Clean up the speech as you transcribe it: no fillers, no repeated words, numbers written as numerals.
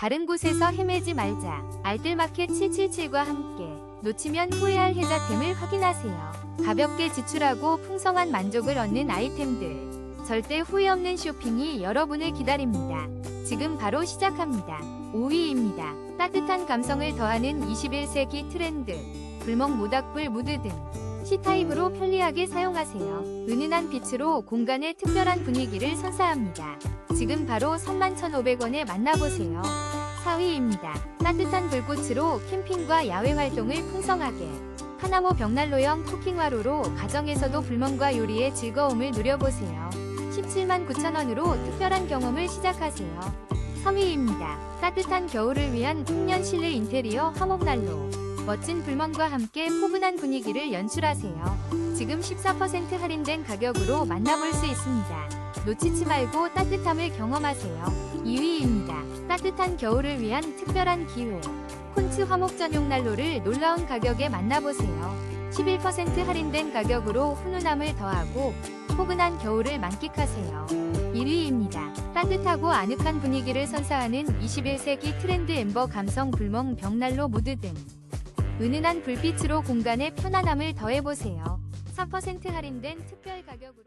다른 곳에서 헤매지 말자. 알뜰마켓 777과 함께 놓치면 후회할 혜자템을 확인하세요. 가볍게 지출하고 풍성한 만족을 얻는 아이템들. 절대 후회 없는 쇼핑이 여러분을 기다립니다. 지금 바로 시작합니다. 5위입니다. 따뜻한 감성을 더하는 21세기 트렌드. 불멍 모닥불 무드 등 C타입으로 편리하게 사용하세요. 은은한 빛으로 공간의 특별한 분위기를 선사합니다. 지금 바로 31,500원에 만나보세요. 4위입니다. 따뜻한 불꽃으로 캠핑과 야외 활동을 풍성하게. 하나모 벽난로형 쿠킹화로로 가정에서도 불멍과 요리의 즐거움을 누려보세요. 179,000원으로 특별한 경험을 시작하세요. 3위입니다. 따뜻한 겨울을 위한 풍년 실내 인테리어 화목난로. 멋진 불멍과 함께 포근한 분위기를 연출하세요. 지금 14% 할인된 가격으로 만나볼 수 있습니다. 놓치지 말고 따뜻함을 경험하세요. 2위입니다. 따뜻한 겨울을 위한 특별한 기회. 콘츠 화목 전용 난로를 놀라운 가격에 만나보세요. 11% 할인된 가격으로 훈훈함을 더하고 포근한 겨울을 만끽하세요. 1위입니다. 따뜻하고 아늑한 분위기를 선사하는 21세기 트렌드 엠버 감성 불멍 벽난로 무드 등 은은한 불빛으로 공간의 편안함을 더해보세요. 3% 할인된 특별 가격으로